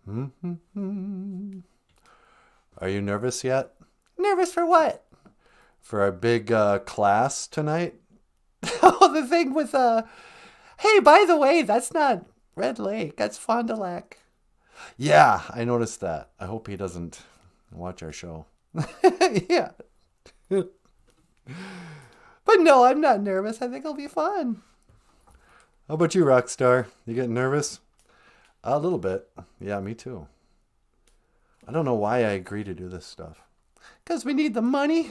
Are you nervous yet? Nervous for what? For our big class tonight? Oh, the thing with, hey, by the way, that's not Red Lake. That's Fond du Lac. Yeah, I noticed that. I hope he doesn't watch our show. Yeah. But no, I'm not nervous. I think it'll be fun. How about you, Rockstar? You getting nervous? A little bit. Yeah, me too. I don't know why I agree to do this stuff. Because we need the money.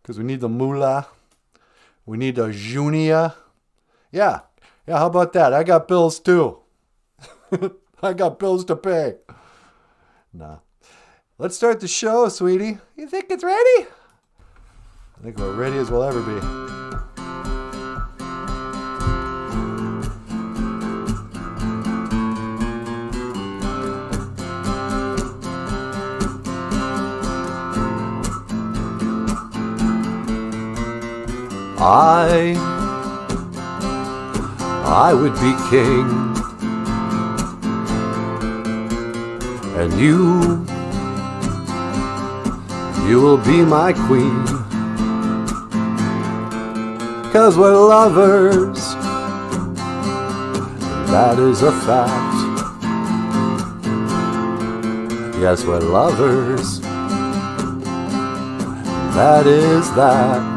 Because we need the moolah. We need the junia. Yeah. Yeah, how about that? I got bills too. I got bills to pay. Nah. Let's start the show, sweetie. You think it's ready? I think we're ready as we'll ever be. I would be king, and you will be my queen, 'cause we're lovers, that is a fact. Yes, we're lovers, that is that.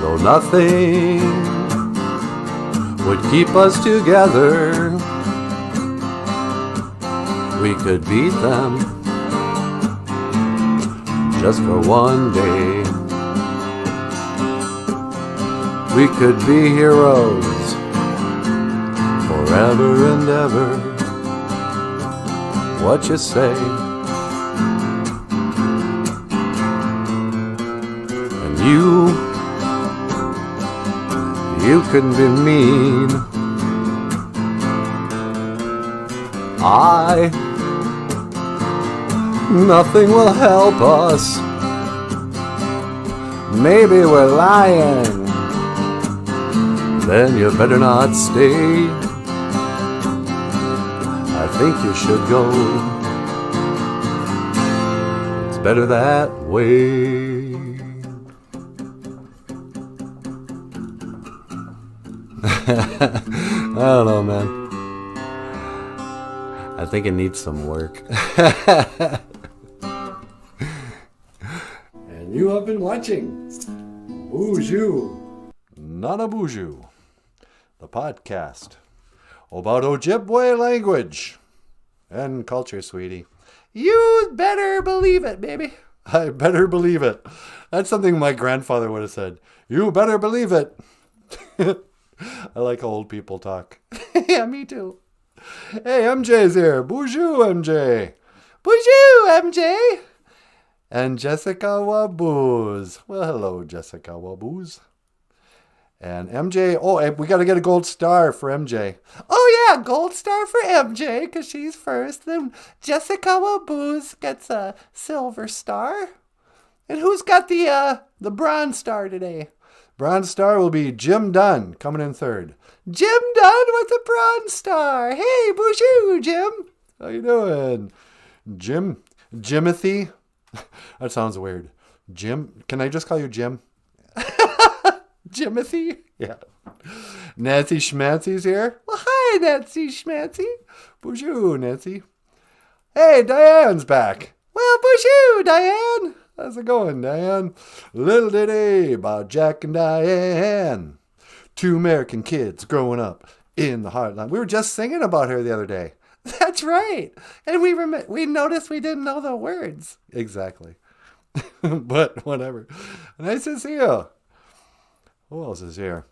Though nothing would keep us together, we could beat them just for one day. We could be heroes forever and ever. What you say? And you can be mean. Nothing will help us. Maybe we're lying. Then you better not stay. I think you should go. It's better that way. I don't know, man. I think it needs some work. And you have been watching BOOZHOO NANABOOZHOO, the podcast about Ojibwe language and culture, sweetie. You better believe it, baby. I better believe it. That's something my grandfather would have said. You better believe it. I like how old people talk. Yeah, me too. Hey, MJ's here. BOOZHOO, MJ. BOOZHOO, MJ. And Jessica Waboos. Well, hello, Jessica Waboos. And MJ, we got to get a gold star for MJ. Oh, yeah, gold star for MJ, because she's first. Then Jessica Waboos gets a silver star. And who's got the bronze star today? Bronze star will be Jim Dunn, coming in third. Jim Dunn with the bronze star. Hey, BOOZHOO, Jim. How you doing? Jimothy? That sounds weird. Jim? Can I just call you Jim? Jimothy? Yeah. Nancy Schmancy's here. Well, hi, Nancy Schmancy. BOOZHOO, Nancy. Hey, Diane's back. Well, BOOZHOO, Diane. How's it going, Diane? Little ditty about Jack and Diane. Two American kids growing up in the heartland. We were just singing about her the other day. That's right. And we noticed we didn't know the words. Exactly. But whatever. Nice to see you. Who else is here?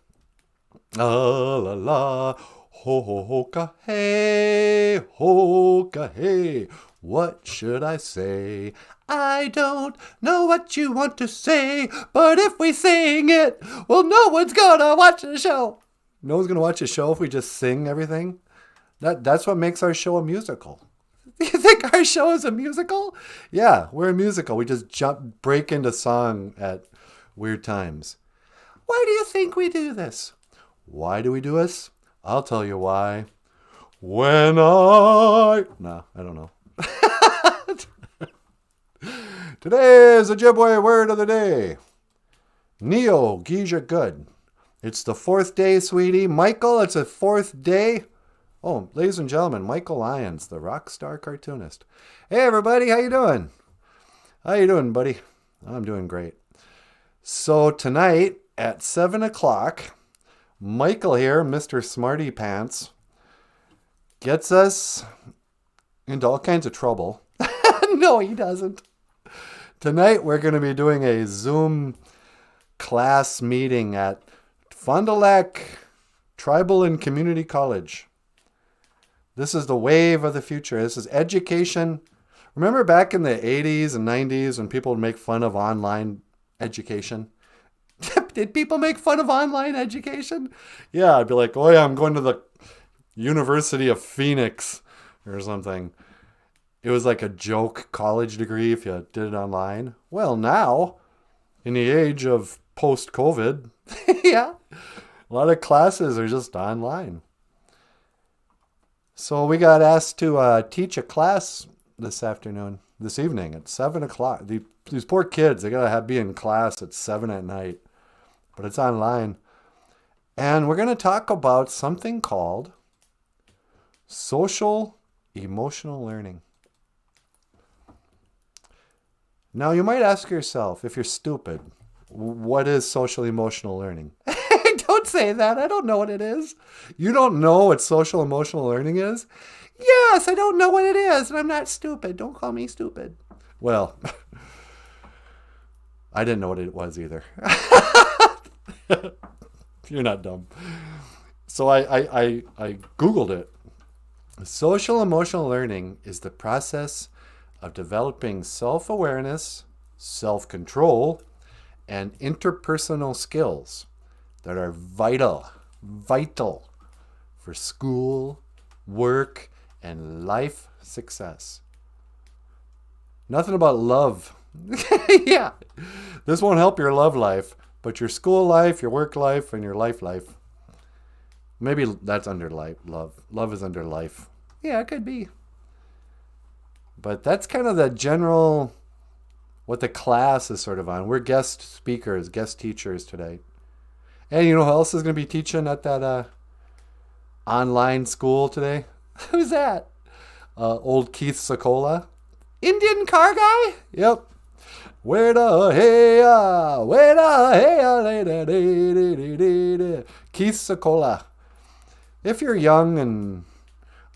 La la la. Ho ho ho ka hey. Ho ka hey. What should I say? I don't know what you want to say, but if we sing it, well, no one's gonna watch the show. No one's gonna watch the show if we just sing everything? That's what makes our show a musical. You think our show is a musical? Yeah, we're a musical. We just break into song at weird times. Why do you think we do this? Why do we do this? I'll tell you why. No, I don't know. Today's Ojibwe word of the day. Neo Geisha good. It's the 4th day, sweetie. Michael, it's the 4th day. Oh, ladies and gentlemen, Michael Lyons, the rock star cartoonist. Hey, everybody, how you doing? How you doing, buddy? I'm doing great. So tonight at 7 o'clock, Michael here, Mr. Smarty Pants, gets us into all kinds of trouble. No, he doesn't. Tonight we're going to be doing a Zoom class meeting at Fond du Lac Tribal and Community College. This is the wave of the future. This is education. Remember back in the 80s and 90s when people would make fun of online education? Did people make fun of online education? Yeah, I'd be like, oh yeah, I'm going to the University of Phoenix or something. It was like a joke college degree if you did it online. Well, now, in the age of post-COVID, yeah, a lot of classes are just online. So we got asked to teach a class this evening at 7 o'clock. These poor kids, they got to be in class at 7 at night, but it's online. And we're going to talk about something called social emotional learning. Now, you might ask yourself, if you're stupid, what is social emotional learning? Don't say that. I don't know what it is. You don't know what social emotional learning is? Yes, I don't know what it is, and I'm not stupid. Don't call me stupid. Well, I didn't know what it was either. You're not dumb. So I Googled it. Social emotional learning is the process of developing self-awareness, self-control, and interpersonal skills that are vital for school, work, and life success. Nothing about love. Yeah. This won't help your love life, but your school life, your work life, and your life life. Maybe that's under love. Love is under life. Yeah, it could be. But that's kind of the general, what the class is sort of on. We're guest speakers, guest teachers today. And you know who else is going to be teaching at that online school today? Who's that? Old Keith Sokola. Indian car guy? Yep. Keith Sokola. If you're young and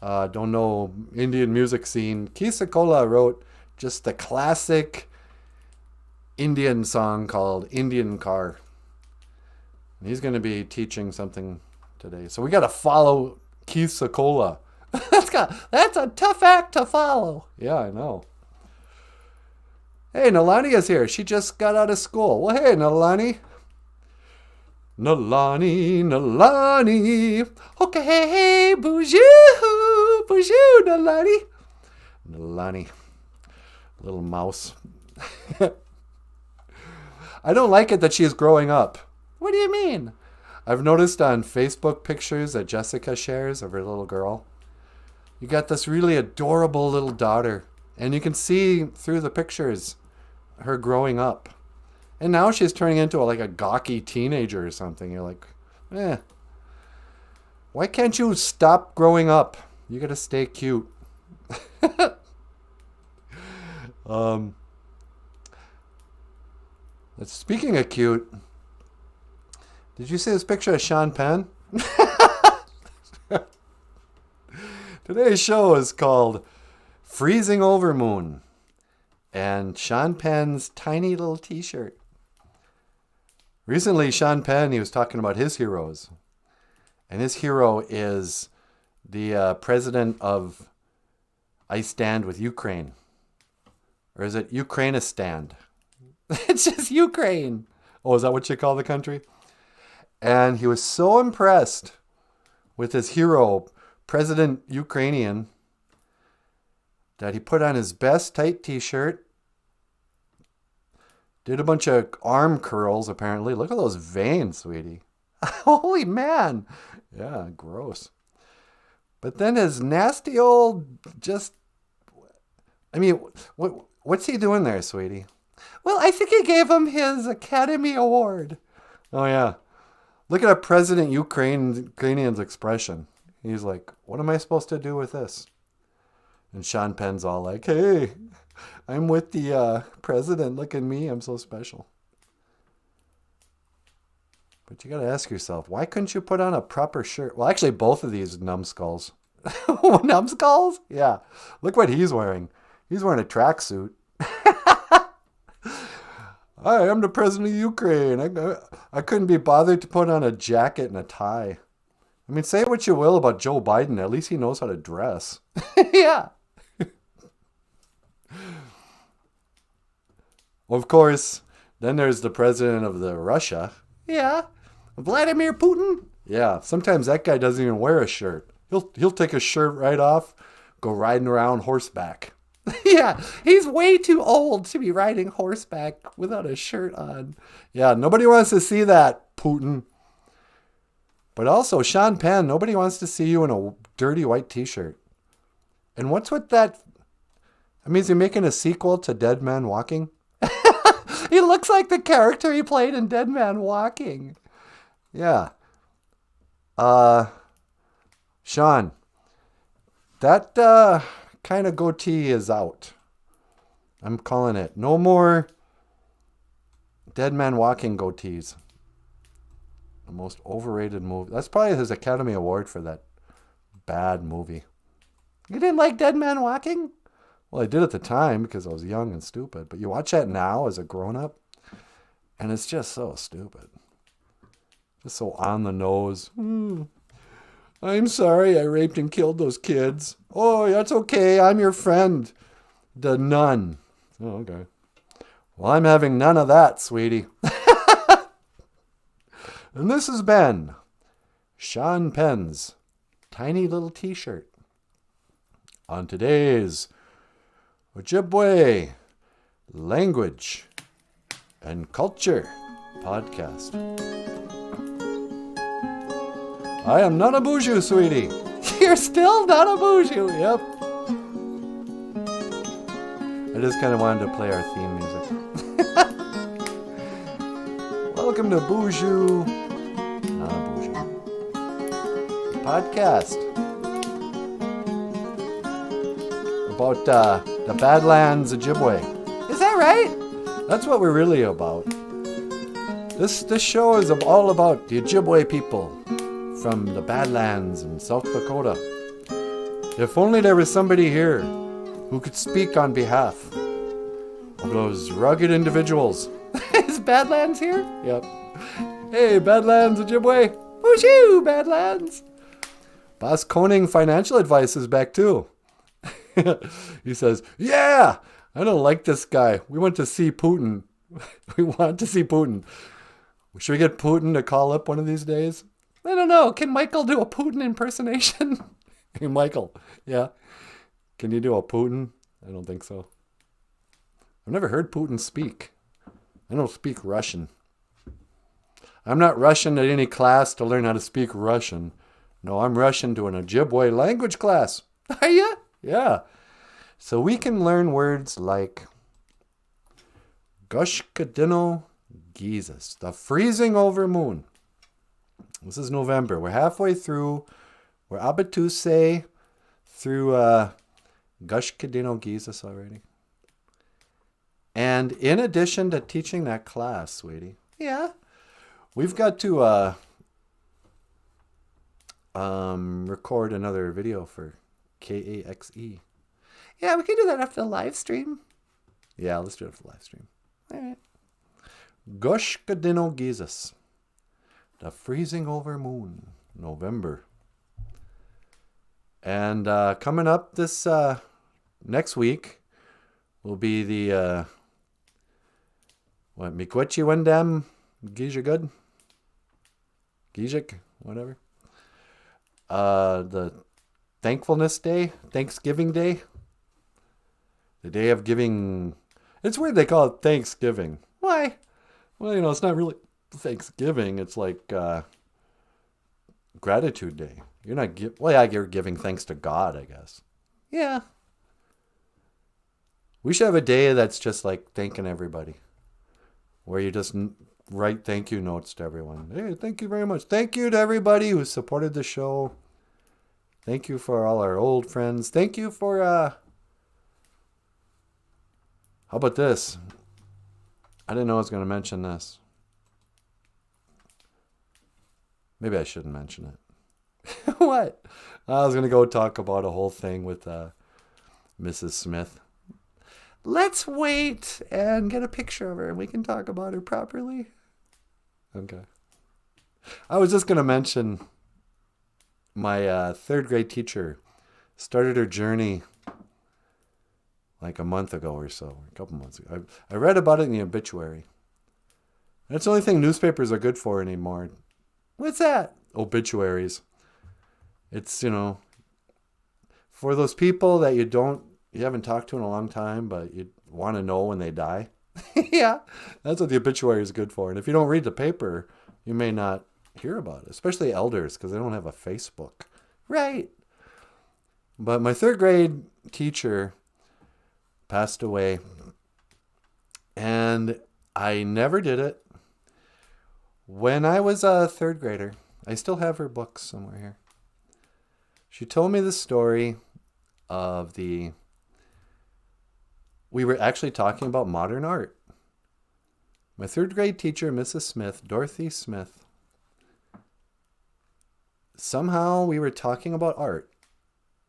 don't know Indian music scene, Keith Sokola wrote just the classic Indian song called Indian Car. And he's going to be teaching something today. So we got to follow Keith Sokola. That's a tough act to follow. Yeah, I know. Hey, Nalani is here. She just got out of school. Well, hey, Nalani. Nalani. Okay, BOOZHOO, Nalani. Little mouse. I don't like it that she is growing up. What do you mean? I've noticed on Facebook pictures that Jessica shares of her little girl. You got this really adorable little daughter, and you can see through the pictures her growing up. And now she's turning into like a gawky teenager or something. You're like, why can't you stop growing up? You gotta stay cute. Speaking of cute, did you see this picture of Sean Penn? Today's show is called Freezing Over Moon. And Sean Penn's tiny little t-shirt. Recently, Sean Penn, he was talking about his heroes. And his hero is the president of I Stand with Ukraine. Or is it Ukrainistan? It's just Ukraine. Oh, is that what you call the country? And he was so impressed with his hero, President Ukrainian, that he put on his best tight t-shirt, did a bunch of arm curls, apparently. Look at those veins, sweetie. Holy man. Yeah, gross. But then his nasty old just... I mean, what's he doing there, sweetie? Well, I think he gave him his Academy Award. Oh, yeah. Look at a President Ukrainian's expression. He's like, what am I supposed to do with this? And Sean Penn's all like, hey, I'm with the president. Look at me. I'm so special. But you got to ask yourself, why couldn't you put on a proper shirt? Well, actually, both of these numbskulls. Numbskulls? Yeah. Look what he's wearing. He's wearing a tracksuit. Hi, I'm the president of Ukraine. I couldn't be bothered to put on a jacket and a tie. I mean, say what you will about Joe Biden. At least he knows how to dress. Yeah. Of course, then there's the president of Russia. Yeah. Vladimir Putin. Yeah. Sometimes that guy doesn't even wear a shirt. He'll take his shirt right off, go riding around horseback. Yeah, he's way too old to be riding horseback without a shirt on. Yeah, nobody wants to see that, Putin. But also, Sean Penn, nobody wants to see you in a dirty white t-shirt. And what's with that? I mean, is he making a sequel to Dead Man Walking? He looks like the character he played in Dead Man Walking. Yeah. Sean, that kind of goatee is out. I'm calling it. No more Dead Man Walking goatees. The most overrated movie. That's probably his Academy Award for that bad movie. You didn't like Dead Man Walking? Well, I did at the time because I was young and stupid. But you watch that now as a grown-up, and it's just so stupid. Just so on the nose. I'm sorry I raped and killed those kids. Oh, that's okay. I'm your friend. The nun. Oh, okay. Well, I'm having none of that, sweetie. And this has been Sean Penn's tiny little t-shirt on today's Ojibwe Language and Culture podcast. I am NANABOOZHOO, sweetie. You're still NANABOOZHOO. Yep. I just kind of wanted to play our theme music. Welcome to BOOZHOO NANABOOZHOO podcast about the Badlands Ojibwe. Is that right? That's what we're really about. This show is all about the Ojibwe people from the Badlands in South Dakota. If only there was somebody here who could speak on behalf of those rugged individuals. Is Badlands here? Yep. Hey, Badlands Ojibwe. BOOZHOO, Badlands. Boss Koning Financial Advice is back too. He says, yeah, I don't like this guy. We want to see Putin. We want to see Putin. Should we get Putin to call up one of these days? I don't know. Can Michael do a Putin impersonation? Hey, Michael. Yeah. Can you do a Putin? I don't think so. I've never heard Putin speak. I don't speak Russian. I'm not Russian at any class to learn how to speak Russian. No, I'm Russian to an Ojibwe language class. Are you? Yeah. So we can learn words like Gushkadino Gizas, the freezing over moon. This is November. We're halfway through. We're Abatuse through Gushkadino Gizas already. And in addition to teaching that class, sweetie, yeah, we've got to record another video for KAXE. Yeah, we can do that after the live stream. Yeah, let's do it for the live stream. All right. Gushkadino Gizas. The freezing over moon, November. And coming up this next week will be the Miigwetchi Wendam Gijagud? Gijik, whatever. The Thankfulness Day, Thanksgiving Day. The day of giving. It's weird they call it Thanksgiving. Why? Well, it's not really Thanksgiving. It's like Gratitude Day. You're not well, yeah, you're giving thanks to God, I guess. Yeah. We should have a day that's just like thanking everybody, where you just write thank you notes to everyone. Hey, thank you very much. Thank you to everybody who supported the show. Thank you for all our old friends. Thank you for, how about this? I didn't know I was going to mention this. Maybe I shouldn't mention it. What? I was going to go talk about a whole thing with Mrs. Smith. Let's wait and get a picture of her and we can talk about her properly. Okay. I was just going to mention my third grade teacher started her journey like a month ago or so, a couple months ago. I read about it in the obituary. That's the only thing newspapers are good for anymore. What's that? Obituaries. It's, for those people that you haven't talked to in a long time, but you want to know when they die. Yeah, that's what the obituary is good for. And if you don't read the paper, you may not hear about it, especially elders, because they don't have a Facebook. Right. But my third grade teacher passed away, and I never did it. When I was a third grader, I still have her books somewhere here. She told me the story of we were actually talking about modern art. My third grade teacher, Mrs. Smith, Dorothy Smith, somehow we were talking about art.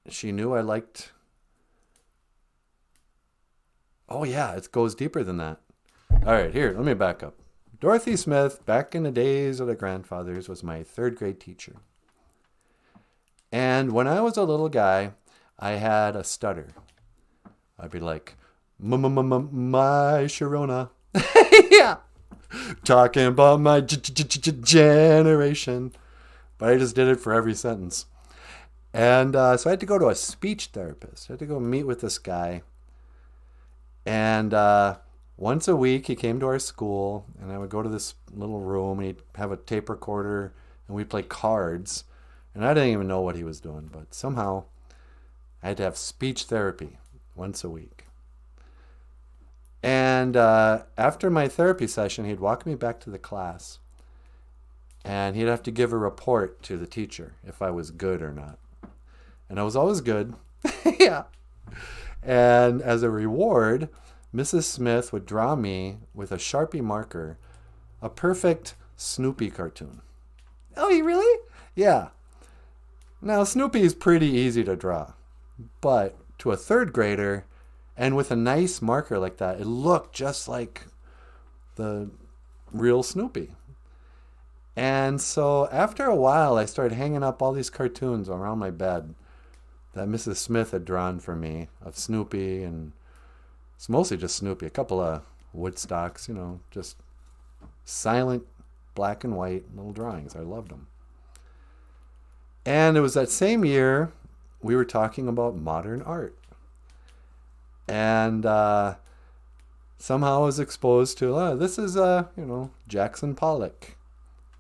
She knew I liked... Oh yeah, it goes deeper than that. All right, here, let me back up. Dorothy Smith, back in the days of the grandfathers, was my third grade teacher. And when I was a little guy, I had a stutter. I'd be like, my Sharona. Yeah. Talking about my generation. But I just did it for every sentence. And so I had to go to a speech therapist. I had to go meet with this guy. And once a week, he came to our school, and I would go to this little room, and he'd have a tape recorder, and we'd play cards. And I didn't even know what he was doing, but somehow I had to have speech therapy once a week. And after my therapy session, he'd walk me back to the class, and he'd have to give a report to the teacher if I was good or not. And I was always good. Yeah. And as a reward, Mrs. Smith would draw me with a Sharpie marker a perfect Snoopy cartoon. Oh, you really? Yeah. Now, Snoopy is pretty easy to draw, but to a third grader, and with a nice marker like that, it looked just like the real Snoopy. And so after a while, I started hanging up all these cartoons around my bed that Mrs. Smith had drawn for me of Snoopy, and it's mostly just Snoopy, a couple of Woodstocks, just silent black and white little drawings. I loved them. And it was that same year we were talking about modern art. And somehow I was exposed to, this is, Jackson Pollock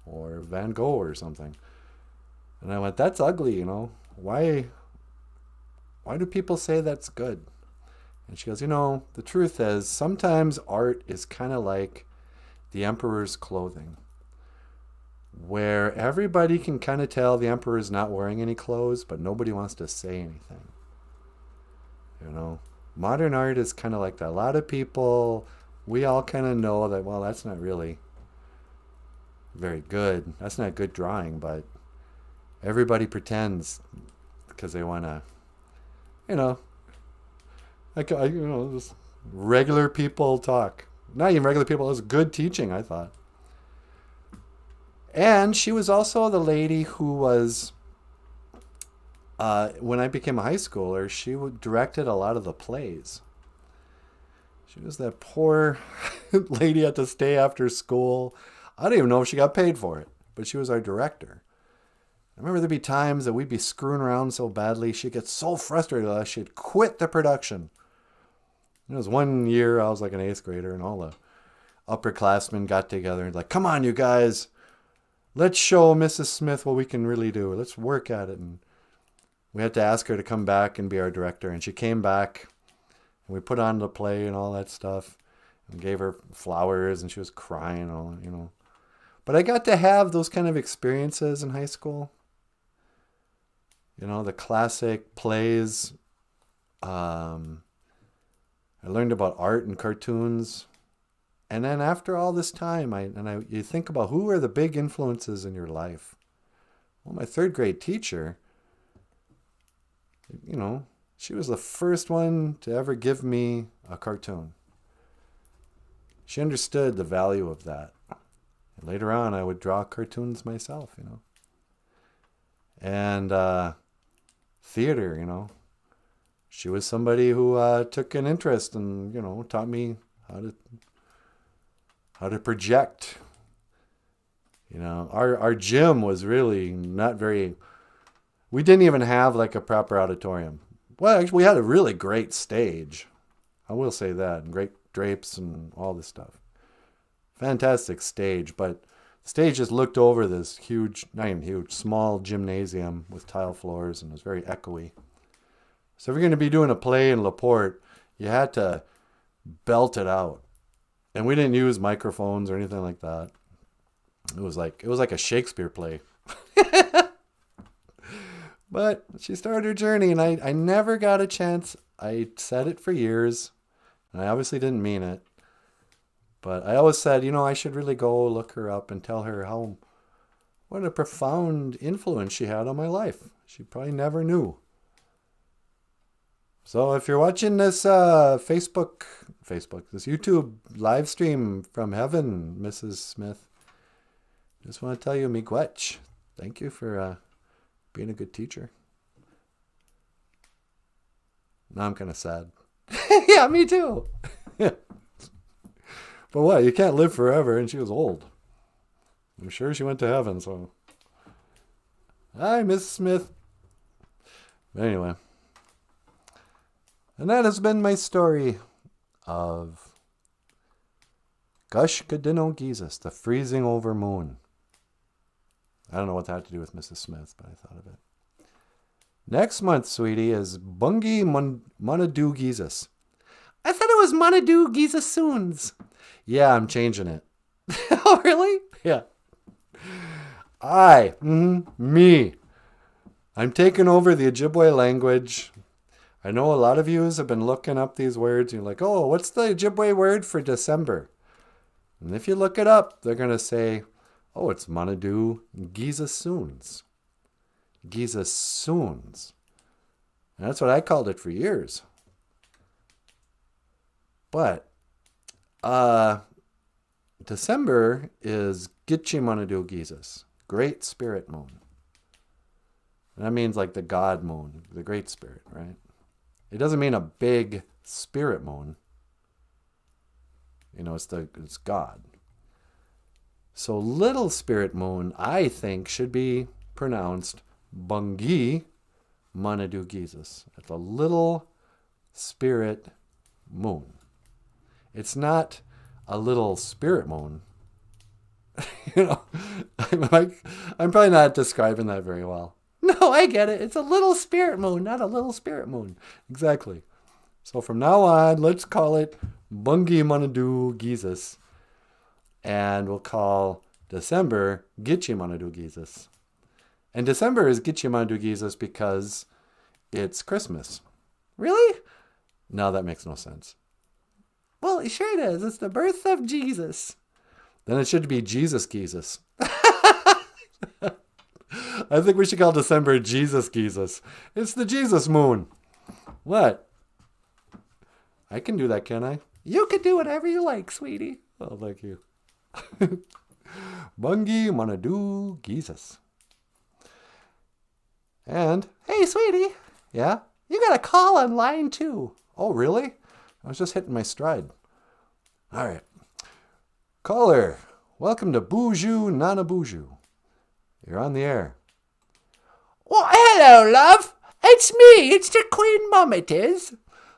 or Van Gogh or something. And I went, that's ugly, Why do people say that's good? And she goes, the truth is sometimes art is kind of like the emperor's clothing, where everybody can kind of tell the emperor's not wearing any clothes, but nobody wants to say anything. Modern art is kind of like that. A lot of people, we all kind of know that, well, that's not really very good. That's not good drawing, but everybody pretends because they want to, just regular people talk. Not even regular people. It was good teaching, I thought. And she was also the lady who was, when I became a high schooler, she directed a lot of the plays. She was that poor lady had to stay after school. I don't even know if she got paid for it, but she was our director. I remember there'd be times that we'd be screwing around so badly, she'd get so frustrated with us, she'd quit the production. It was one year, I was like an 8th grader, and all the upperclassmen got together and like, come on, you guys. let's show Mrs. Smith what we can really do. Let's work at it. And we had to ask her to come back and be our director. And she came back, and we put on the play and all that stuff, and gave her flowers, and she was crying, all, you know. But I got to have those kind of experiences in high school. You know, the classic plays. I learned about art and cartoons. And then after all this time, you think about who are the big influences in your life. Well, my third grade teacher, you know, she was the first one to ever give me a cartoon. She understood the value of that. And later on, I would draw cartoons myself, you know. And theater, you know. She was somebody who took an interest and, you know, taught me how to project. You know, our gym was really not very... We didn't even have like a proper auditorium. Well, actually, we had a really great stage. I will say that. And great drapes and all this stuff. Fantastic stage. But the stage just looked over this huge, not even huge, small gymnasium with tile floors, and it was very echoey. So if you're going to be doing a play in LaPorte, you had to belt it out. And we didn't use microphones or anything like that. It was like a Shakespeare play. But she started her journey, and I never got a chance. I said it for years, and I obviously didn't mean it. But I always said, you know, I should really go look her up and tell her what a profound influence she had on my life. She probably never knew. So if you're watching this this YouTube live stream from heaven, Mrs. Smith, I just want to tell you, miigwech. Thank you for being a good teacher. Now I'm kind of sad. Yeah, me too. But what? You can't live forever, and she was old. I'm sure she went to heaven, so. Hi, Miss Smith. But anyway. And that has been my story of Gush Gadino Jesus, the freezing over moon. I don't know what that had to do with Mrs. Smith, but I thought of it. Next month, sweetie, is Bungi Monadoo Jesus. I thought it was Monadoo Jesus Soons. Yeah, I'm changing it. Oh, really? Yeah. Me. I'm taking over the Ojibwe language. I know a lot of you have been looking up these words. And you're like, oh, what's the Ojibwe word for December? And if you look it up, they're going to say, oh, it's Monadoo Gizasoons. Gizasoons. And that's what I called it for years. But December is Gitchi Monadoo Gizas, Great Spirit Moon. And that means like the God moon, the Great Spirit, right? It doesn't mean a big spirit moon. You know, it's God. So little spirit moon, I think, should be pronounced Bungi Monadoo Gizas. It's a little spirit moon. It's not a little spirit moon. You know, I'm probably not describing that very well. No, I get it. It's a little spirit moon, not a little spirit moon. Exactly. So from now on, let's call it Bungi Monadoo Gizas. And we'll call December Gitchi Monadoo Gizas. And December is Gitchi Monadoo Gizas because it's Christmas. Really? No, that makes no sense. Well, sure it is. It's the birth of Jesus. Then it should be Jesus Gizas. I think we should call December Jesus Gizas. It's the Jesus moon. What? I can do that, can I? You can do whatever you like, sweetie. Oh, thank you. Bungi Monadoo Gizas. And, hey, sweetie. Yeah? You got a call on line 2. Oh, really? I was just hitting my stride. All right. Caller, welcome to BOOZHOO NANABOOZHOO. You're on the air. Well, hello, love. It's me. It's the Queen Mum, it is.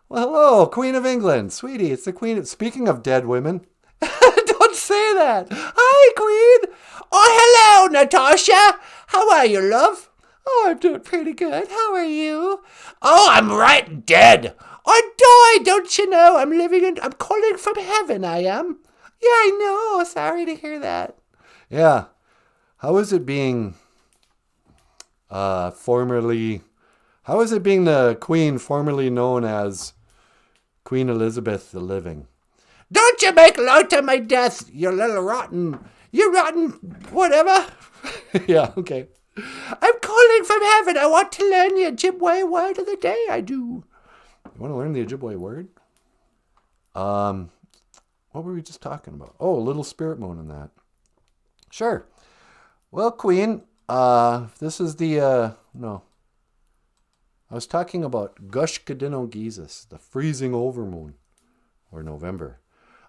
Well, hello, Queen of England. Sweetie, it's the Queen. Speaking of dead women. Don't say that. Hi, Queen. Oh, hello, Natasha. How are you, love? Oh, I'm doing pretty good. How are you? Oh, I'm right dead. I died, don't you know? I'm calling from heaven, I am. Yeah, I know. Sorry to hear that. Yeah. How is it being how is it being the queen formerly known as Queen Elizabeth the Living? Don't you make light of my death, you rotten whatever. Yeah, okay. I'm calling from heaven. I want to learn the Ojibwe word of the day, I do. You want to learn the Ojibwe word? What were we just talking about? Oh, little spirit moon and that. Sure. Well, Queen, this is the, no. I was talking about Gushkadino Gizis, the freezing overmoon, or November.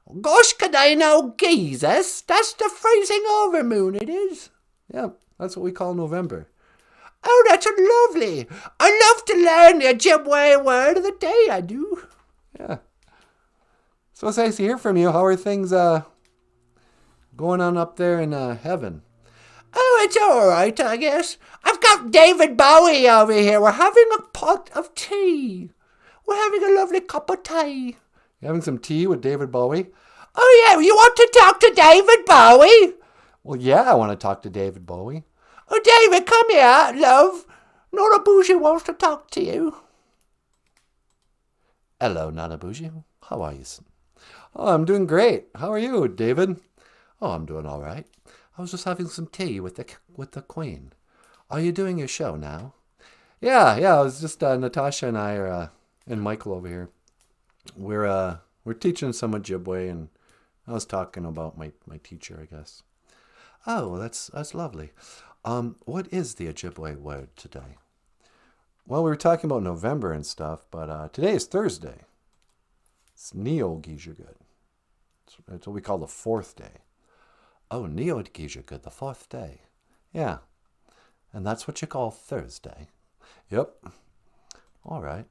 Gushkadino Gizis? That's the freezing overmoon, it is. Yeah, that's what we call November. Oh, that's lovely. I love to learn the Ojibwe word of the day, I do. Yeah. So it's nice to hear from you. How are things going on up there in heaven? Oh, it's all right, I guess. I've got David Bowie over here. We're having a pot of tea. We're having a lovely cup of tea. You having some tea with David Bowie? Oh, yeah. You want to talk to David Bowie? Well, yeah, I want to talk to David Bowie. Oh, David, come here, love. Nanaboozhoo wants to talk to you. Hello, Nanaboozhoo. How are you? Oh, I'm doing great. How are you, David? Oh, I'm doing all right. I was just having some tea with the Queen. Are you doing your show now? Yeah. I was just Natasha and I are and Michael over here. We're teaching some Ojibwe, and I was talking about my teacher, I guess. Oh, that's lovely. What is the Ojibwe word today? Well, we were talking about November and stuff, but today is Thursday. It's Neo-Gijagud. That's what we call the fourth day. Oh, Neo-Gijagud, the fourth day. Yeah. And that's what you call Thursday. Yep. All right.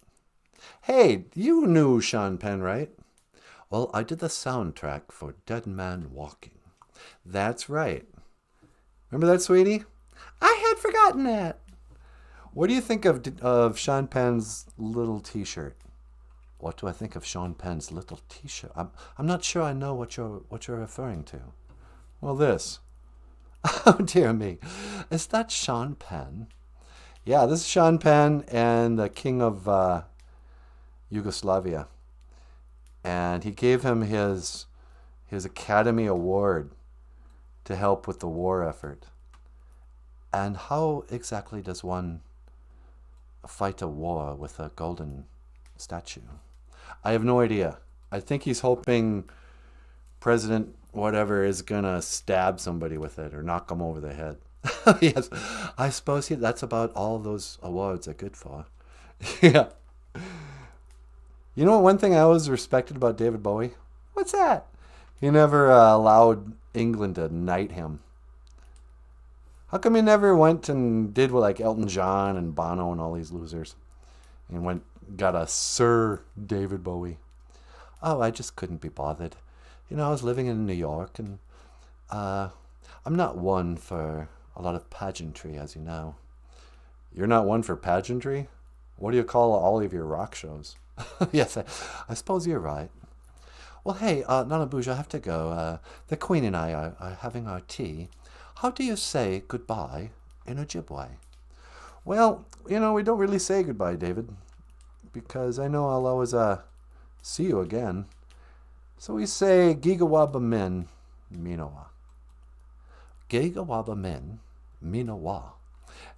Hey, you knew Sean Penn, right? Well, I did the soundtrack for Dead Man Walking. That's right. Remember that, sweetie? I had forgotten that. What do you think of Sean Penn's little T-shirt? What do I think of Sean Penn's little T-shirt? I'm not sure I know what you're referring to. Well, this. Oh, dear me. Is that Sean Penn? Yeah, this is Sean Penn and the King of Yugoslavia. And he gave him his Academy Award to help with the war effort. And how exactly does one fight a war with a golden statue? I have no idea. I think he's hoping President whatever is gonna stab somebody with it or knock them over the head. Yes, I suppose that's about all those awards are good for. Yeah. You know, one thing I always respected about David Bowie? What's that? He never allowed England to knight him. How come he never went and did what like Elton John and Bono and all these losers? And got a Sir David Bowie. Oh, I just couldn't be bothered. You know, I was living in New York, and I'm not one for a lot of pageantry, as you know. You're not one for pageantry? What do you call all of your rock shows? Yes, I suppose you're right. Well, hey, Nanaboozhoo, I have to go. The Queen and I are having our tea. How do you say goodbye in Ojibwe? Well, you know, we don't really say goodbye, David, because I know I'll always see you again. So we say Gigawaba Min Minawa. Gigawaba Min Minawa.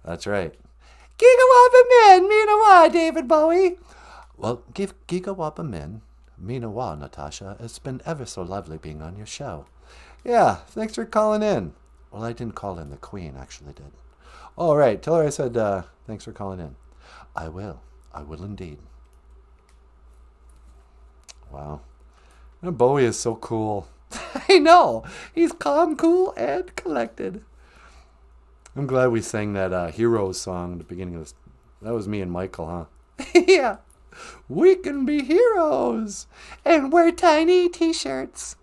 That's right. Gigawaba Min Minawa, David Bowie. Well, give Gigawaba Min Minawa, Natasha. It's been ever so lovely being on your show. Yeah, thanks for calling in. Well, I didn't call in. The Queen actually did. All right, tell her I said thanks for calling in. I will. I will indeed. Wow. Bowie is so cool. I know. He's calm, cool, and collected. I'm glad we sang that Heroes song at the beginning of this. That was me and Michael, huh? Yeah. We can be heroes and wear tiny T-shirts.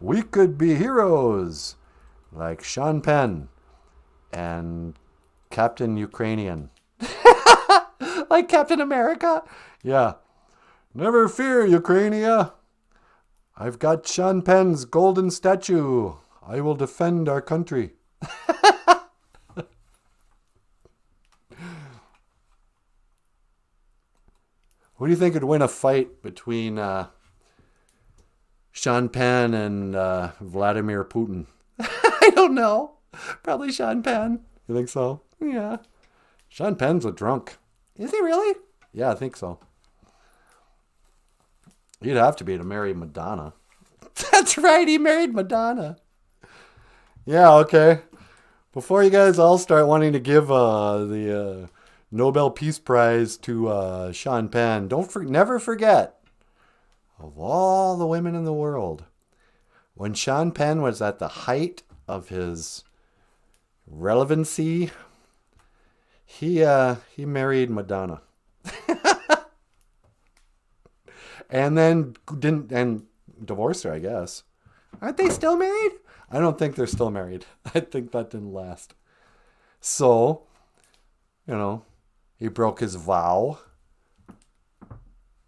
We could be heroes. like Sean Penn and Captain Ukrainian. Like Captain America? Yeah. Never fear, Ukrainia. I've got Sean Penn's golden statue. I will defend our country. Who do you think would win a fight between Sean Penn and Vladimir Putin? I don't know. Probably Sean Penn. You think so? Yeah. Sean Penn's a drunk. Is he really? Yeah, I think so. He'd have to be to marry Madonna. That's right, he married Madonna. Yeah, okay. Before you guys all start wanting to give the Nobel Peace Prize to Sean Penn, never forget, of all the women in the world, when Sean Penn was at the height of his relevancy, he married Madonna. And then divorced her, I guess. Aren't they still married? I don't think they're still married. I think that didn't last. So, he broke his vow.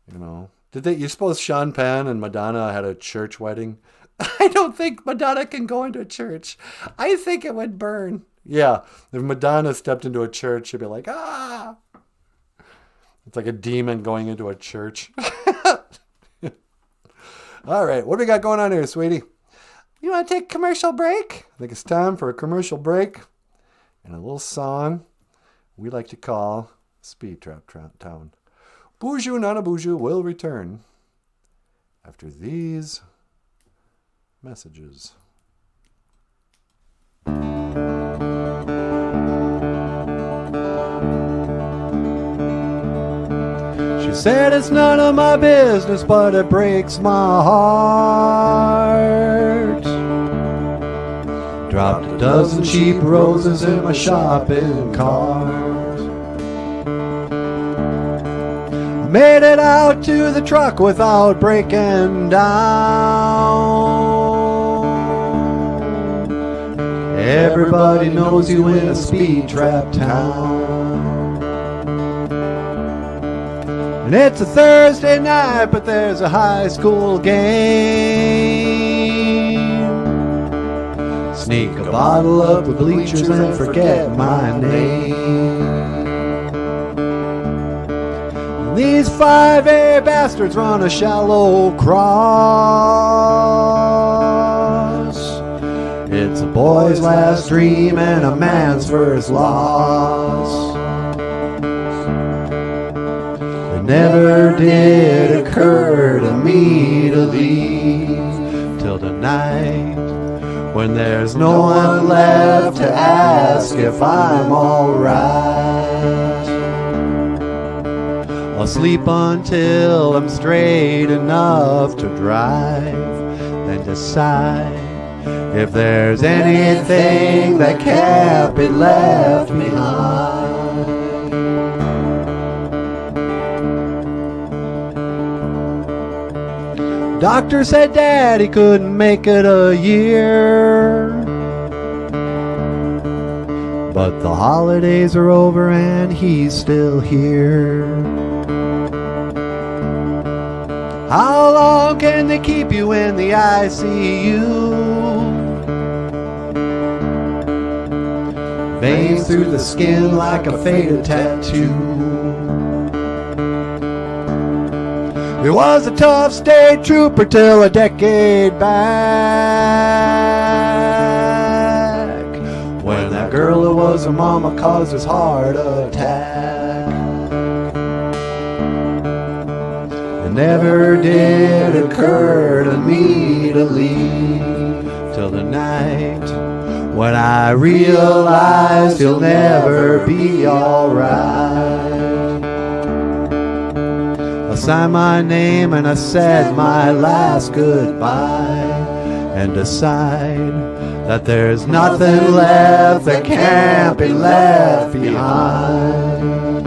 You suppose Sean Penn and Madonna had a church wedding? I don't think Madonna can go into a church. I think it would burn. Yeah, if Madonna stepped into a church, she'd be like, ah! It's like a demon going into a church. All right, what do we got going on here, sweetie? You want to take a commercial break? I think it's time for a commercial break and a little song we like to call Speed Trap Town. BOOZHOO NANABOOZHOO will return after these messages. She said it's none of my business, but it breaks my heart. Dropped a dozen cheap roses in my shopping cart. Made it out to the truck without breaking down. Everybody knows you in a speed trap town. And it's a Thursday night, but there's a high school game. Sneak a bottle up the bleachers and forget my name. And these 5A bastards run a shallow cross. It's a boy's last dream and a man's first loss. Never did occur to me to leave till tonight, when there's no one left to ask if I'm alright. I'll sleep until I'm straight enough to drive, then decide if there's anything that can't be left behind. Doctor said Daddy couldn't make it a year, but the holidays are over and he's still here. How long can they keep you in the ICU? Veins through the skin like a faded tattoo. He was a tough state trooper till a decade back, when that girl who was a mama caused his heart attack. It never did occur to me to leave till the night when I realized he'll never be alright. Signed my name and I said my last goodbye, and decide that there's nothing left that can't be left behind.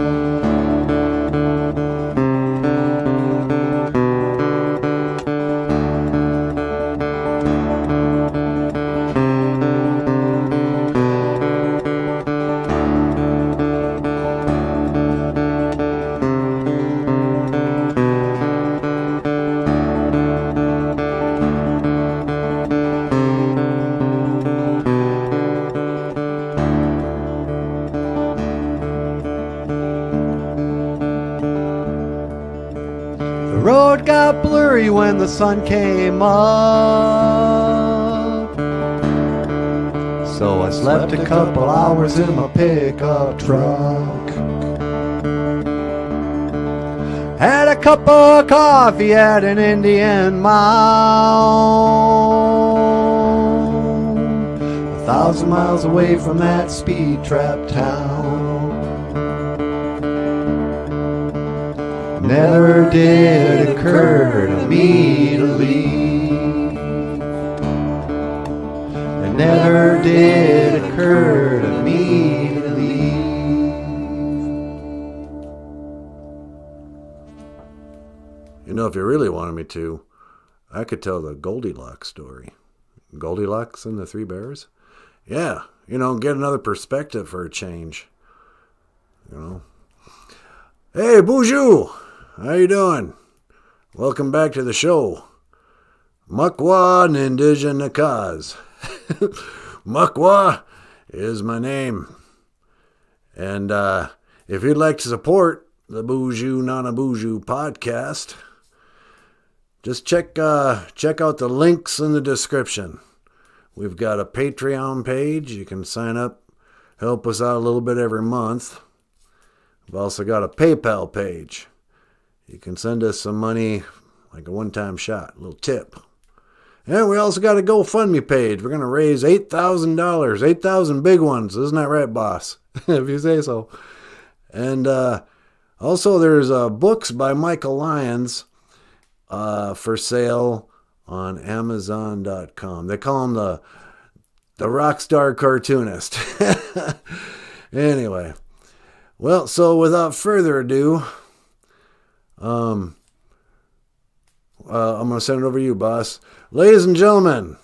road got blurry when the sun came up, so I slept a couple hours in my pickup truck. Had a cup of coffee at an Indian mound, 1,000 miles away from that speed trap town. Never did occur to me to leave. It never did occur to me to leave. You know, if you really wanted me to, I could tell the Goldilocks story. Goldilocks and the Three Bears? Yeah, you know, get another perspective for a change. You know. Hey, BOOZHOO! How you doing? Welcome back to the show. Makwa Nindijanakaz. Makwa is my name. And if you'd like to support the BOOZHOO NANABOOZHOO podcast, just check out the links in the description. We've got a Patreon page. You can sign up, help us out a little bit every month. We've also got a PayPal page. You can send us some money, like a one-time shot, a little tip. And we also got a GoFundMe page. We're going to raise $8,000, 8,000 big ones. Isn't that right, boss? If you say so. And also there's books by Michael Lyons for sale on Amazon.com. They call him the rockstar cartoonist. Anyway. Well, so without further ado, I'm going to send it over to you, boss. Ladies and gentlemen.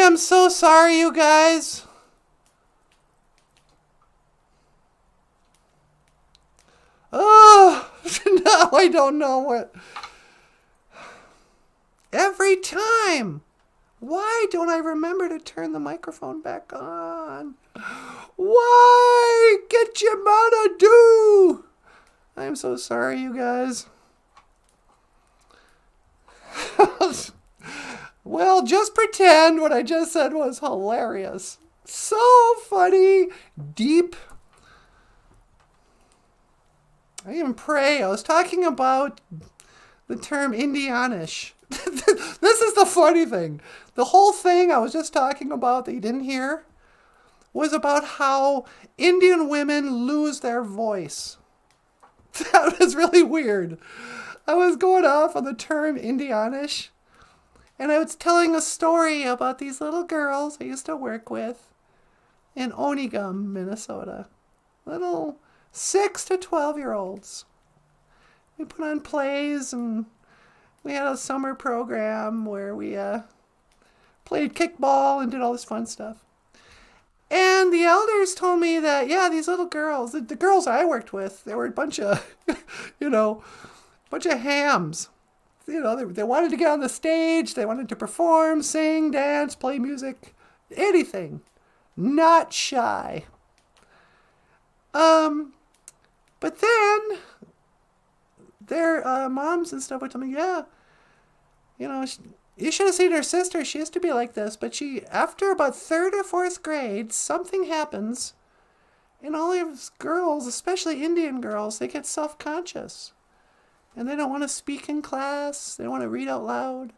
am so sorry, you guys. Oh, now I don't know what. Every time. Why don't I remember to turn the microphone back on? Why? Get your mana do. I'm so sorry, you guys. Well, just pretend what I just said was hilarious. So funny. Deep. I even pray. I was talking about the term Indianish. This is the funny thing. The whole thing I was just talking about that you didn't hear was about how Indian women lose their voice. That was really weird. I was going off on the term Indianish, and I was telling a story about these little girls I used to work with in Onigum, Minnesota. Little 6 to 12-year-olds. We put on plays, and we had a summer program where we played kickball and did all this fun stuff. And the elders told me that, yeah, these little girls, the girls I worked with, they were a bunch of, bunch of hams. They wanted to get on the stage. They wanted to perform, sing, dance, play music, anything. Not shy. But then their moms and stuff would tell me, yeah, you should have seen her sister. She used to be like this, but after about 3rd or 4th grade, something happens, and all these girls, especially Indian girls, they get self-conscious. And they don't want to speak in class. They don't want to read out loud.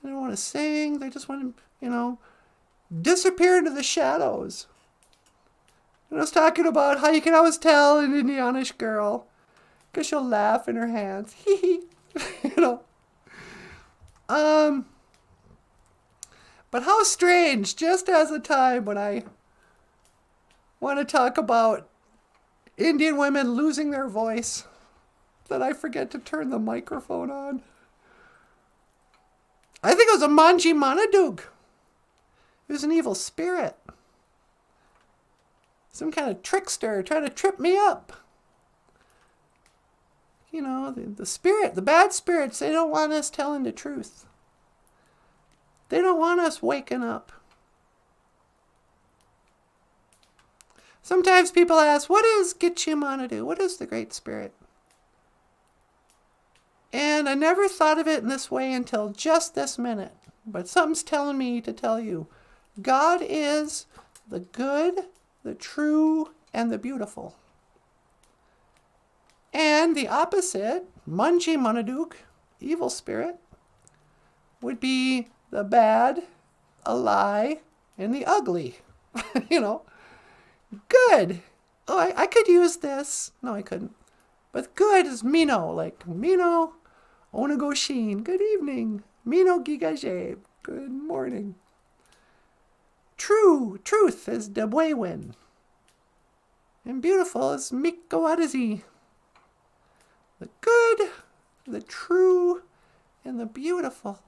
They don't want to sing. They just want to, disappear into the shadows. And I was talking about how you can always tell an Indianish girl because she'll laugh in her hands. But how strange, just as a time when I want to talk about Indian women losing their voice, that I forget to turn the microphone on. I think it was a Manji Manadug. It was an evil spirit. Some kind of trickster trying to trip me up. The spirit, the bad spirits, they don't want us telling the truth. They don't want us waking up. Sometimes people ask, what is Gitchimanadu? What is the Great Spirit? And I never thought of it in this way until just this minute. But something's telling me to tell you. God is the good, the true, and the beautiful. And the opposite, Manji Manaduk, evil spirit, would be the bad, a lie, and the ugly. Good. Oh, I could use this. No, I couldn't. But good is Mino, like Mino Onagoshin. Good evening. Mino Gigaje. Good morning. Truth is Debwewin. And beautiful is Mikawadazi. The good, the true, and the beautiful.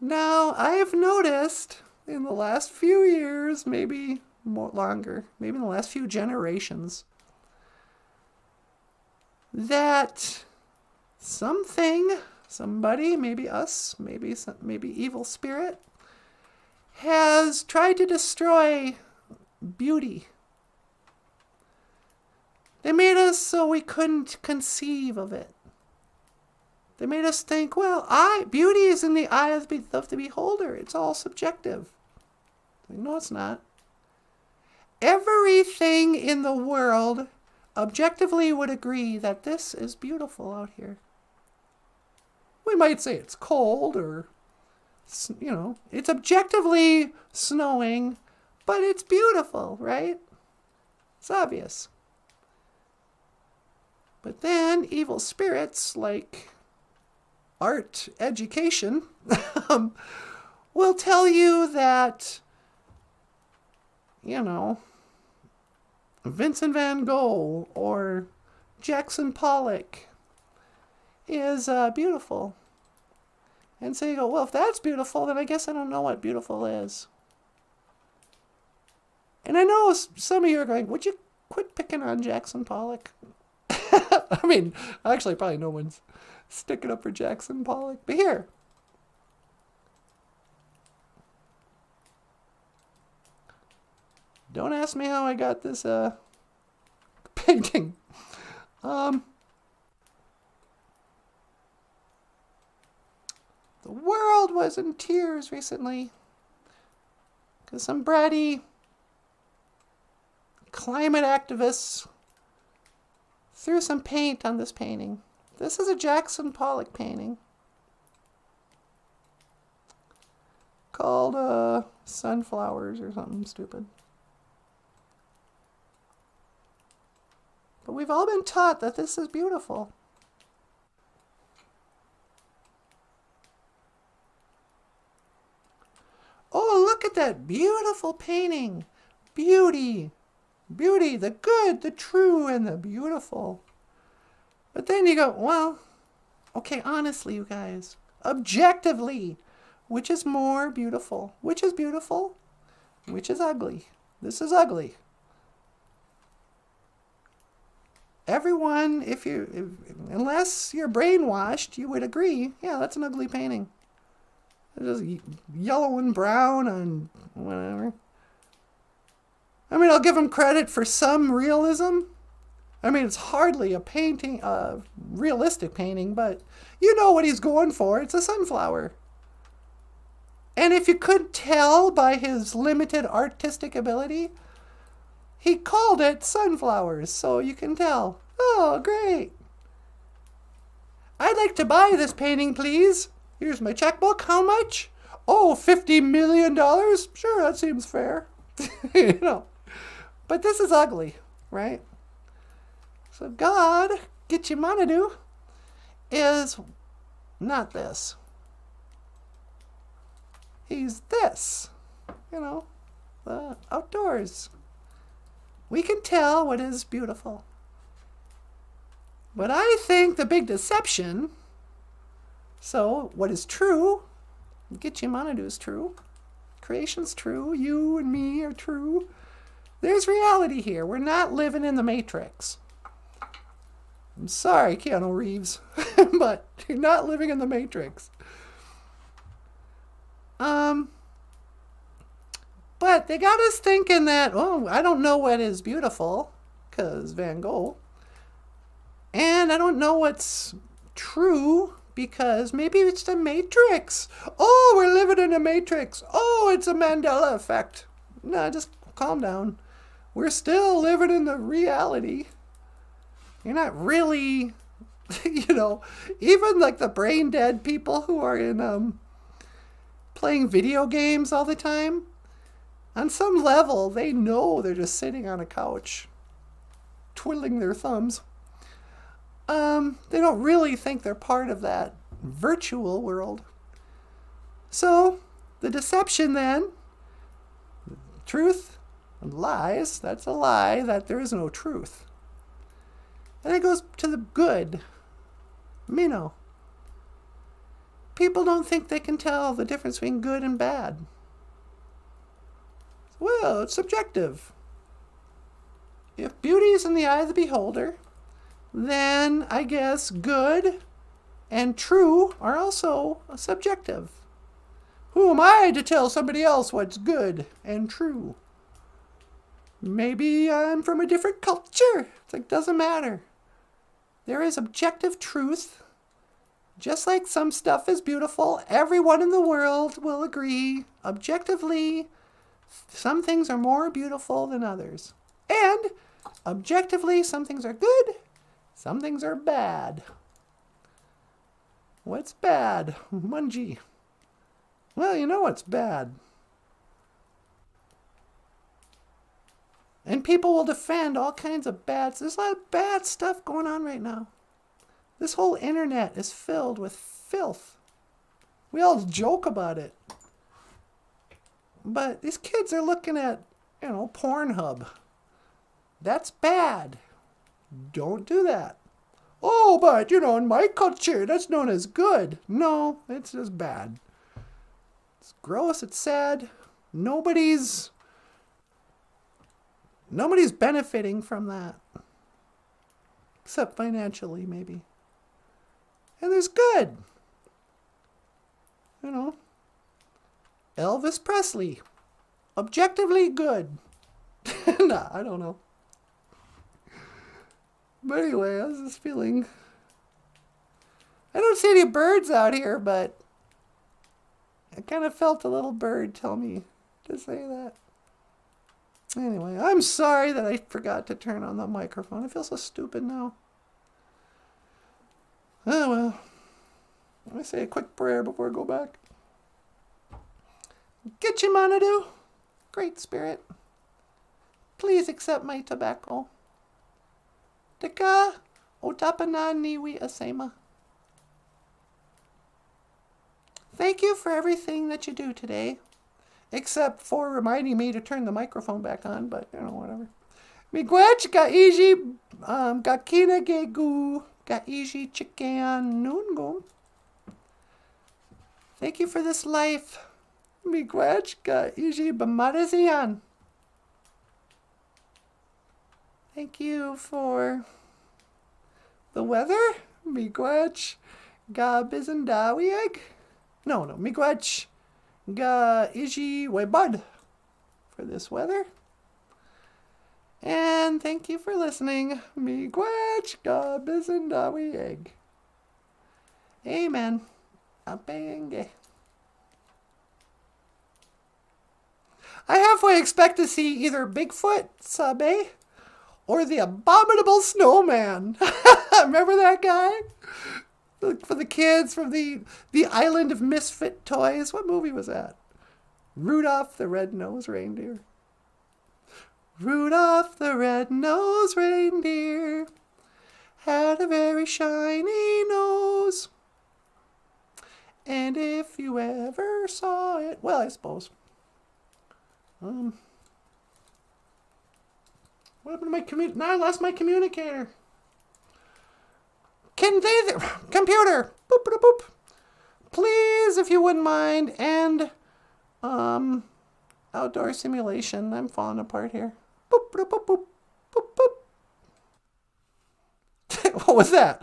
Now, I have noticed in the last few years, maybe more longer, maybe in the last few generations, that somebody, maybe us, maybe evil spirit, has tried to destroy beauty. They made us so we couldn't conceive of it. They made us think, well, beauty is in the eye of the beholder. It's all subjective. No, it's not. Everything in the world objectively would agree that this is beautiful out here. We might say it's cold or, it's objectively snowing, but it's beautiful, right? It's obvious. But then evil spirits like art education will tell you that, Vincent van Gogh or Jackson Pollock is beautiful. And so you go, well, if that's beautiful, then I guess I don't know what beautiful is. And I know some of you are going, would you quit picking on Jackson Pollock? I mean, actually, probably no one's sticking up for Jackson Pollock. But here. Don't ask me how I got this painting. The world was in tears recently because some bratty climate activists threw some paint on this painting. This is a Jackson Pollock painting called Sunflowers or something stupid. But we've all been taught that this is beautiful. Oh, look at that beautiful painting. Beauty. Beauty, the good, the true, and the beautiful. But then you go, well, okay, honestly, you guys, objectively, which is more beautiful? Which is beautiful? Which is ugly? This is ugly. Everyone, unless you're brainwashed, you would agree, yeah, that's an ugly painting. It's just yellow and brown and whatever. I mean, I'll give him credit for some realism. I mean, it's hardly a painting, a realistic painting, but you know what he's going for. It's a sunflower. And if you couldn't tell by his limited artistic ability, he called it sunflowers, so you can tell. Oh, great. I'd like to buy this painting, please. Here's my checkbook. How much? Oh, $50 million? Sure, that seems fair. You know. But this is ugly, right? So God, get you wanna do, is not this. He's this. You know, the outdoors. We can tell what is beautiful. But I think the big deception, so what is true, get you wanna do is true. Creation's true. You and me are true. There's reality here. We're not living in the Matrix. I'm sorry, Keanu Reeves, but you're not living in the Matrix. But they got us thinking that, oh, I don't know what is beautiful, because Van Gogh. And I don't know what's true, because maybe it's the Matrix. Oh, we're living in a Matrix. Oh, it's a Mandela effect. No, just calm down. We're still living in the reality. You're not really, you know, even like the brain dead people who are in playing video games all the time. On some level, they know they're just sitting on a couch, twiddling their thumbs. They don't really think they're part of that virtual world. So, the deception then, truth and lies, that's a lie, that there is no truth. And it goes to the good. Mino. People don't think they can tell the difference between good and bad. Well, it's subjective. If beauty is in the eye of the beholder, then I guess good and true are also subjective. Who am I to tell somebody else what's good and true? Maybe I'm from a different culture. It's like, doesn't matter. There is objective truth. Just like some stuff is beautiful, everyone in the world will agree, objectively, some things are more beautiful than others. And objectively, some things are good, some things are bad. What's bad? Mungie. Well, you know what's bad. And people will defend all kinds of bad. There's a lot of bad stuff going on right now. This whole internet is filled with filth. We all joke about it. But these kids are looking at, Pornhub. That's bad. Don't do that. Oh, but, in my culture, that's known as good. No, it's just bad. It's gross. It's sad. Nobody's benefiting from that. Except financially, maybe. And there's good. Elvis Presley. Objectively good. Nah, I don't know. But anyway, I was just feeling... I don't see any birds out here, but I kind of felt a little bird tell me to say that. Anyway, I'm sorry that I forgot to turn on the microphone. I feel so stupid now. Oh well. Let me say a quick prayer before I go back. Gitchimanadu, Great Spirit, please accept my tobacco. Tika otapana niwi asema. Thank you for everything that you do today, except for reminding me to turn the microphone back on, but whatever. Miigwech ga iji ga kina gegu ga iji chikan nungum. Thank you for this life. Miigwech ga iji bamadazian. Thank you for the weather. Miigwech ga bizendawieg. No. Miigwech ga iji webud for this weather. And thank you for listening. Miigwech ga bizendawieg. Amen. Apenge. I halfway expect to see either Bigfoot, Sabe, or the Abominable Snowman. Remember that guy? For the kids from the Island of Misfit Toys. What movie was that? Rudolph the Red-Nosed Reindeer. Rudolph the Red-Nosed Reindeer had a very shiny nose. And if you ever saw it... Well, I suppose. What happened to my Now I lost my communicator. Computer, boop, boop, boop. Please, if you wouldn't mind, and outdoor simulation. I'm falling apart here. Boop, boop, boop, boop, boop, boop. What was that?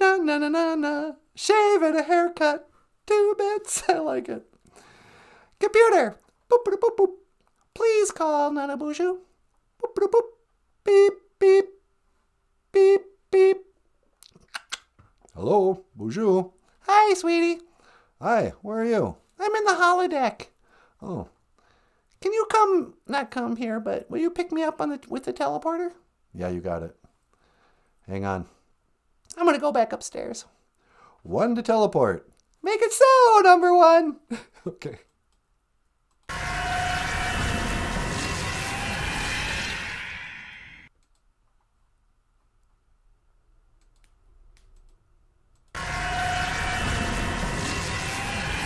Na. Shave and a haircut. 2 bits. I like it. Computer, boop, boop, boop, boop. Please call NanaBOOZHOO. Boop, boop, boop. Beep, beep. Beep, beep. Hello, BOOZHOO. Hi, sweetie. Hi, where are you? I'm in the holodeck. Oh. Can you not come here, but will you pick me up with the teleporter? Yeah, you got it. Hang on. I'm going to go back upstairs. 1 to teleport. Make it so, number 1. Okay.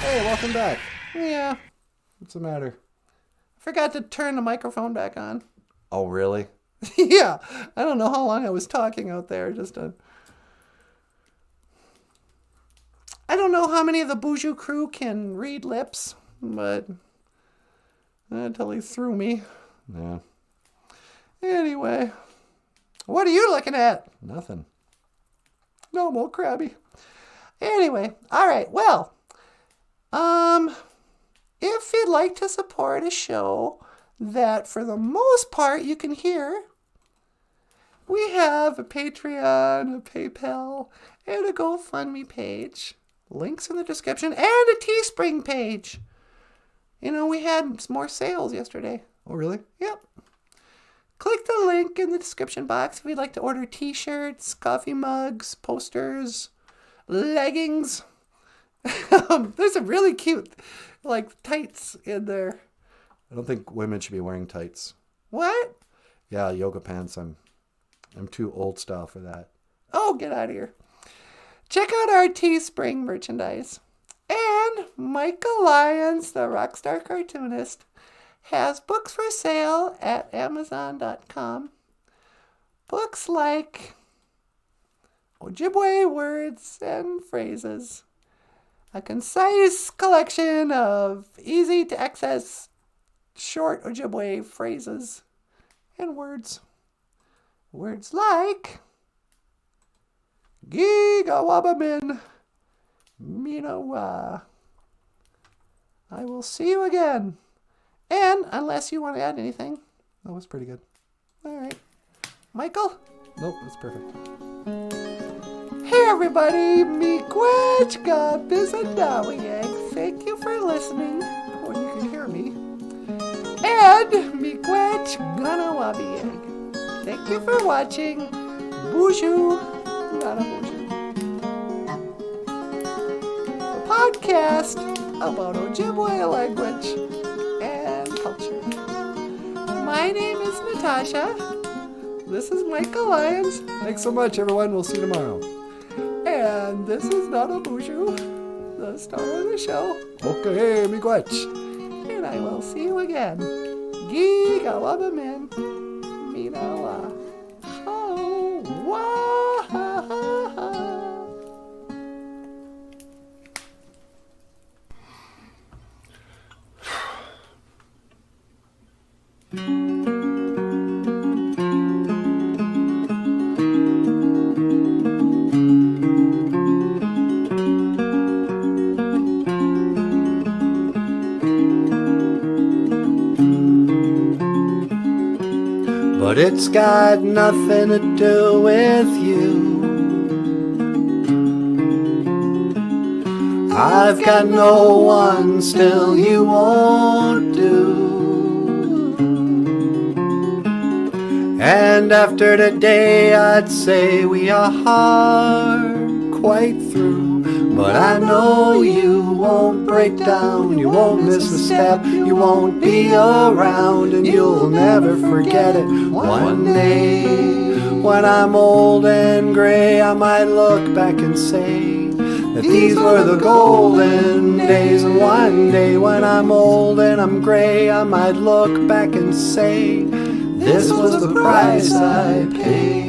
Hey, welcome back. Yeah. What's the matter? I forgot to turn the microphone back on. Oh, really? Yeah. I don't know how long I was talking out there. I don't know how many of the BOOZHOO crew can read lips, but until he threw me. Yeah. Anyway. What are you looking at? Nothing. No more crabby. Anyway. All right. Well. If you'd like to support a show that for the most part you can hear, we have a Patreon, a PayPal, and a GoFundMe page. Links in the description, and a Teespring page. We had more sales yesterday. Oh, really? Yep. Click the link in the description box if you'd like to order t-shirts, coffee mugs, posters, leggings. There's some really cute, tights in there. I don't think women should be wearing tights. What? Yeah, yoga pants. I'm too old style for that. Oh, get out of here. Check out our Teespring merchandise. And Michael Lyons, the rockstar cartoonist, has books for sale at Amazon.com. books like Ojibwe words and phrases, a concise collection of easy-to-access short Ojibwe phrases and words. Words like Gigawabamin Minawa. I will see you again. And unless you want to add anything, that was pretty good. All right. Michael? Nope, that's perfect. Hey everybody, Miigwech Bizadawiyeg. Thank you for listening when you can hear me. And Miigwech Ganawabiyeg. Thank you for watching BOOZHOO NANABOOZHOO, a podcast about Ojibwe language and culture. My name is Natasha. This is Michael Lyons. Thanks so much, everyone. We'll see you tomorrow. And this is NANABOOZHOO, the star of the show. Okay, Miigwech. And I will see you again. Gigawabamin Minawa. Oh, wah. But it's got nothing to do with you. I've got no one, still you won't do. And after today I'd say we are quite through. But I know you won't break down, you won't miss a step, you won't be around, and you'll never forget it. One day, when I'm old and gray, I might look back and say that these were the golden days. And one day, when I'm old and I'm gray, I might look back and say this was the price I paid.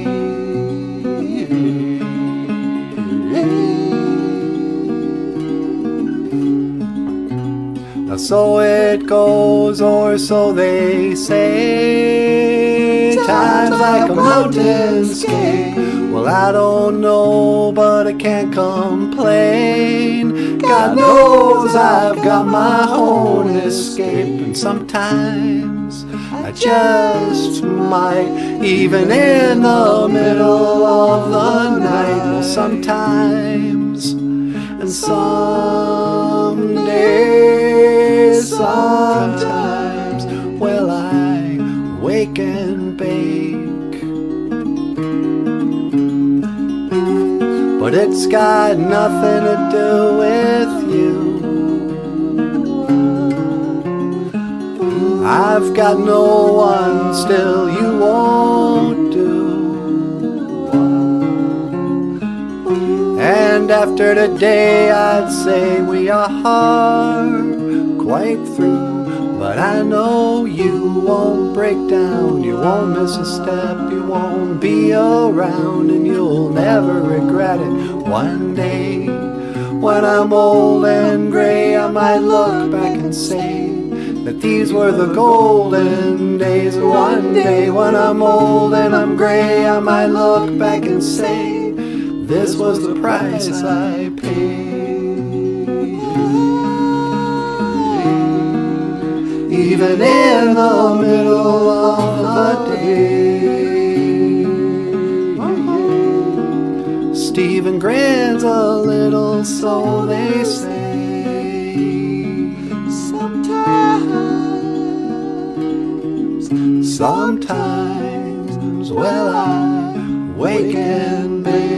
So it goes, or so they say. Time's like a mountainscape. Well, I don't know, but I can't complain. God knows I've got my own escape. And sometimes I just might, even in the middle of the night. Well, sometimes and sometimes, well, I wake and bake. But it's got nothing to do with you. I've got no one, still you won't do. And after today I'd say we are quite through. But I know you won't break down, you won't miss a step, you won't be around, and you'll never regret it. One day, when I'm old and gray, I might look back and say that these were the golden days. And one day, when I'm old and I'm gray, I might look back and say this was the price I paid. Even in the middle of the day, Stephen grins a little, so they say. Sometimes, well, I wake and bake.